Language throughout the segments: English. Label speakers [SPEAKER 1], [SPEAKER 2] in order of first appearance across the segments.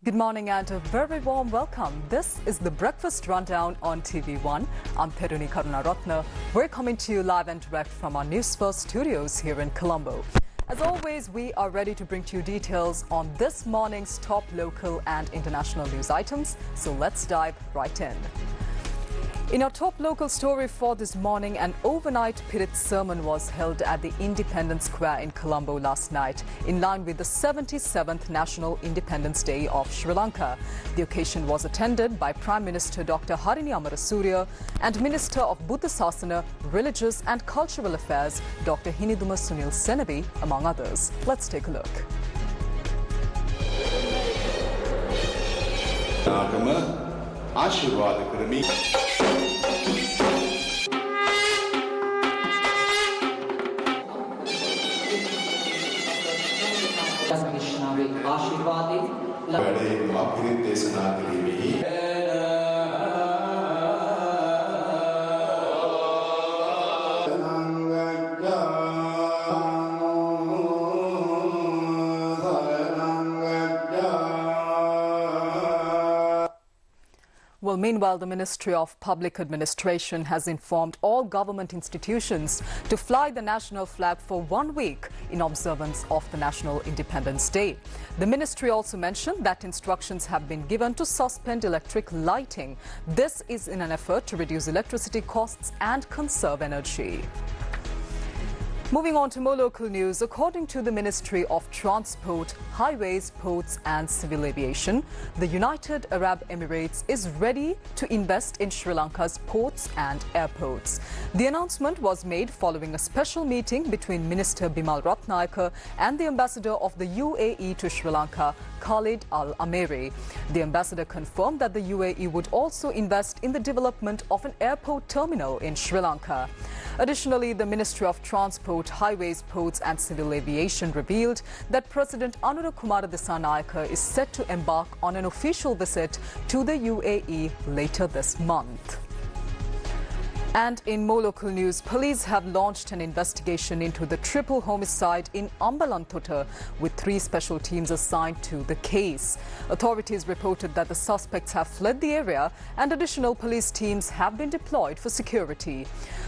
[SPEAKER 1] Good morning and a very warm welcome. This is the Breakfast Rundown on TV1. I'm Therunee Karunaratne. We're coming to you live and direct from our Newsfirst studios here in Colombo. As always, we are ready to bring to you details on this morning's top local and international news items. So let's dive right in. In our top local story for this morning, an overnight Pirit sermon was held at the Independence Square in Colombo last night, in line with the 77th National Independence Day of Sri Lanka. The occasion was attended by Prime Minister Dr. Harini Amarasuriya and Minister of Buddha Sasana, Religious and Cultural Affairs, Dr. Hiniduma Sunil Senabi, among others. Let's take a look. Well, meanwhile, the Ministry of Public Administration has informed all government institutions to fly the national flag for 1 week in observance of the National Independence Day. The ministry also mentioned that instructions have been given to suspend electric lighting. This is in an effort to reduce electricity costs and conserve energy. Moving on to more local news, according to the Ministry of Transport, Highways, Ports and Civil Aviation, the United Arab Emirates is ready to invest in Sri Lanka's ports and airports. The announcement was made following a special meeting between Minister Bimal Ratnayaka and the Ambassador of the UAE to Sri Lanka, Khalid Al Ameri. The ambassador confirmed that the UAE would also invest in the development of an airport terminal in Sri Lanka. Additionally, the Ministry of Transport, Highways, Ports and Civil Aviation revealed that President Anurakkumara Dissanayake is set to embark on an official visit to the UAE later this month. And in more local news, police have launched an investigation into the triple homicide in Ambalantota with 3 special teams assigned to the case. Authorities reported that the suspects have fled the area and additional police teams have been deployed for security.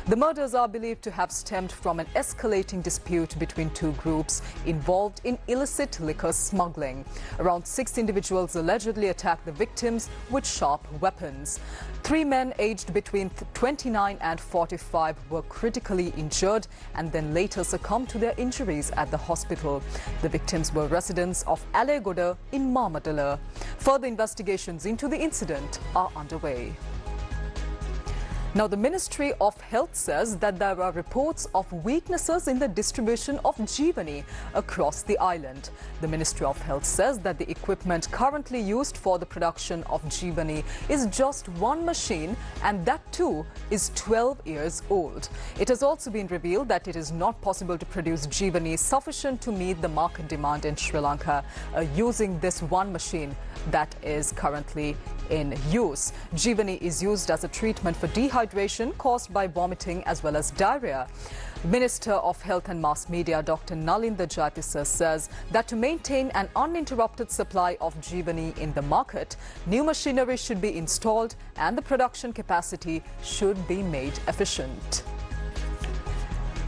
[SPEAKER 1] The murders are believed to have stemmed from an escalating dispute between 2 groups involved in illicit liquor smuggling. Around 6 individuals allegedly attacked the victims with sharp weapons. 3 men aged between 29 and 45 were critically injured and then later succumbed to their injuries at the hospital. The victims were residents of Alegoda in Marmadala. Further investigations into the incident are underway. Now, the Ministry of Health says that there are reports of weaknesses in the distribution of Jeevani across the island. The Ministry of Health says that the equipment currently used for the production of Jeevani is just 1 machine, and that too is 12 years old. It has also been revealed that it is not possible to produce Jeevani sufficient to meet the market demand in Sri Lanka using this 1 machine that is currently in use. Jeevani is used as a treatment for dehydration caused by vomiting as well as diarrhea. Minister of Health and Mass Media Dr. Nalinda Jayatissa says that to maintain an uninterrupted supply of Jeevani in the market, new machinery should be installed and the production capacity should be made efficient.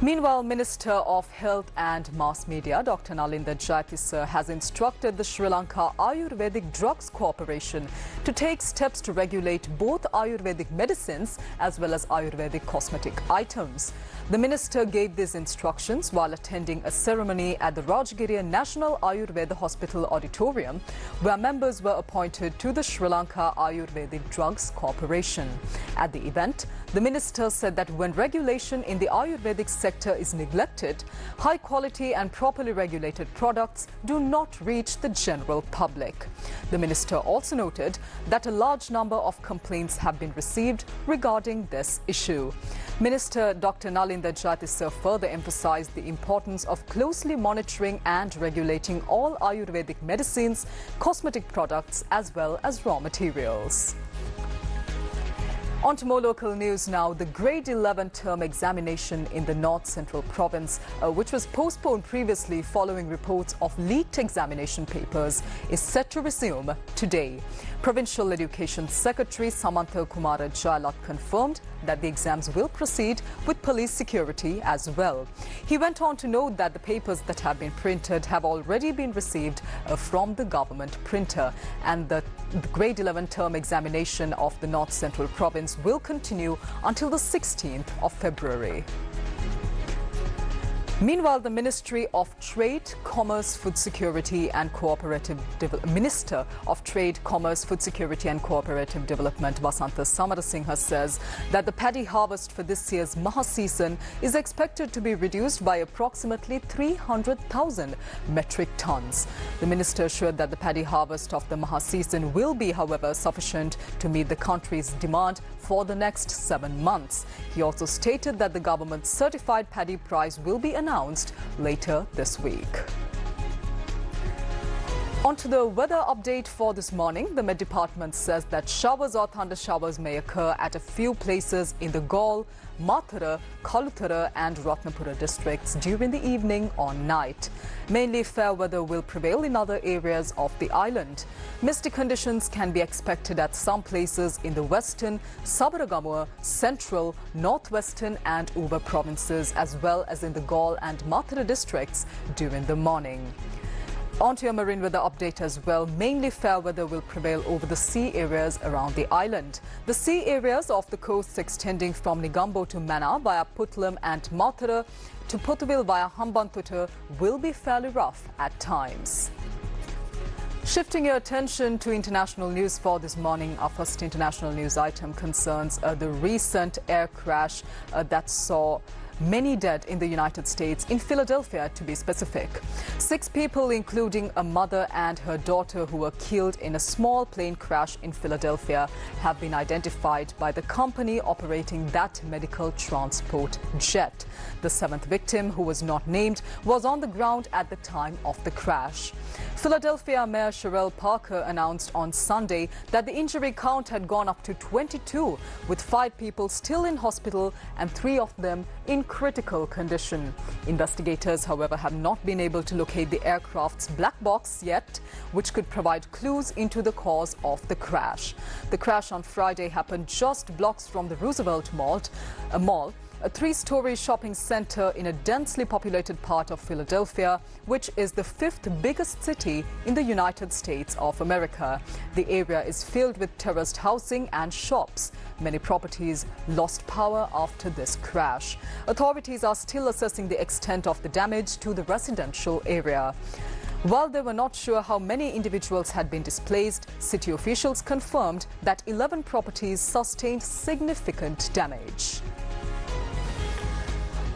[SPEAKER 1] Meanwhile, Minister of Health and Mass Media Dr. Nalinda Jayatissa has instructed the Sri Lanka Ayurvedic Drugs Corporation to take steps to regulate both Ayurvedic medicines as well as Ayurvedic cosmetic items. The minister gave these instructions while attending a ceremony at the Rajgiriya National Ayurveda Hospital Auditorium, where members were appointed to the Sri Lanka Ayurvedic Drugs Corporation. At the event, the minister said that when regulation in the Ayurvedic sector is neglected, high quality and properly regulated products do not reach the general public. The minister also noted that a large number of complaints have been received regarding this issue. Minister Dr. Nalinda Jayatissa further emphasized the importance of closely monitoring and regulating all Ayurvedic medicines, cosmetic products as well as raw materials. On to more local news now. The grade 11 term examination in the North Central Province, which was postponed previously following reports of leaked examination papers, is set to resume today. Provincial Education Secretary Samantha Kumara Jalat confirmed that the exams will proceed with police security as well. He went on to note that the papers that have been printed have already been received from the government printer, and the grade 11 term examination of the North Central Province will continue until the 16th of February. Meanwhile, the Ministry of Trade, Commerce, Food Security and Minister of Trade, Commerce, Food Security and Cooperative Development, Vasantha Samarasinghe, says that the paddy harvest for this year's Maha season is expected to be reduced by approximately 300,000 metric tons. The minister assured that the paddy harvest of the Maha season will be, however, sufficient to meet the country's demand for the next 7 months. He also stated that the government's certified paddy price will be announced later this week. On to the weather update for this morning. The Met Department says that showers or thunder showers may occur at a few places in the Galle, Mathura, Kalutara and Ratnapura districts during the evening or night. Mainly fair weather will prevail in other areas of the island. Misty conditions can be expected at some places in the western, Sabaragamuwa, central, northwestern and Uba provinces, as well as in the Galle and Mathura districts during the morning. On to your marine weather update as well. Mainly fair weather will prevail over the sea areas around the island. The sea areas off the coasts extending from Negombo to Mannar via Puttalam and Mathura to Puttuvil via Ambalantota will be fairly rough at times. Shifting your attention to international news for this morning, our first international news item concerns the recent air crash that saw many dead in the United States, in Philadelphia to be specific. 6 people, including a mother and her daughter, who were killed in a small plane crash in Philadelphia, have been identified by the company operating that medical transport jet. The 7th victim, who was not named, was on the ground at the time of the crash. Philadelphia Mayor Sherelle Parker announced on Sunday that the injury count had gone up to 22, with 5 people still in hospital and 3 of them in critical condition. Investigators, however, have not been able to locate the aircraft's black box yet, which could provide clues into the cause of the crash. The crash on Friday happened just blocks from the Roosevelt Mall, a 3-story shopping center in a densely populated part of Philadelphia, which is the 5th biggest city in the United States of America. The area is filled with terraced housing and shops. Many properties lost power after this crash. Authorities are still assessing the extent of the damage to the residential area. While they were not sure how many individuals had been displaced, city officials confirmed that 11 properties sustained significant damage.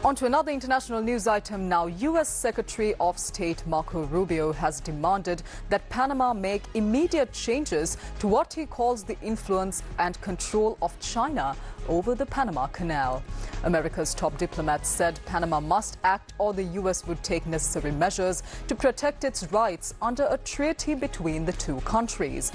[SPEAKER 1] On to another international news item now. U.S. Secretary of State Marco Rubio has demanded that Panama make immediate changes to what he calls the influence and control of China over the Panama Canal. America's top diplomat said Panama must act or the U.S. would take necessary measures to protect its rights under a treaty between the two countries.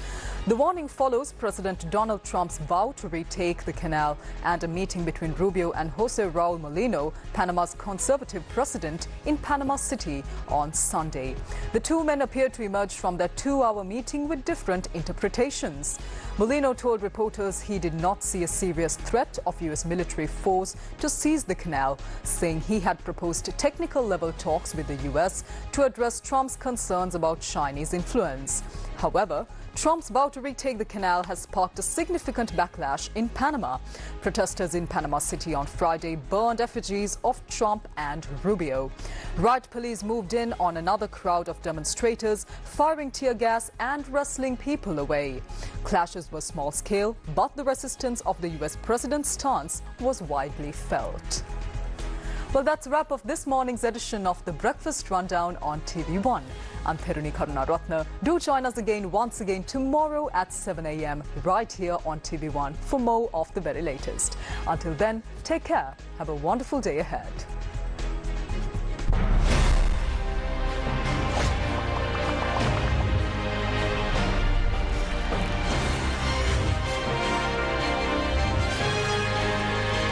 [SPEAKER 1] The warning follows President Donald Trump's vow to retake the canal and a meeting between Rubio and Jose Raul Molino, Panama's conservative president, in Panama City on Sunday. The two men appeared to emerge from their 2-hour meeting with different interpretations. Molino told reporters he did not see a serious threat of U.S. military force to seize the canal, saying he had proposed technical-level talks with the U.S. to address Trump's concerns about Chinese influence. However, Trump's vow to retake the canal has sparked a significant backlash in Panama. Protesters in Panama City on Friday burned effigies of Trump and Rubio. Riot police moved in on another crowd of demonstrators, firing tear gas and wrestling people away. Clashes were small-scale, but the resistance of the U.S. president's stance was widely felt. Well, that's a wrap of this morning's edition of the Breakfast Rundown on TV1. I'm Therunee Karunaratne. Do join us once again tomorrow at 7 a.m. right here on TV1 for more of the very latest. Until then, take care. Have a wonderful day ahead.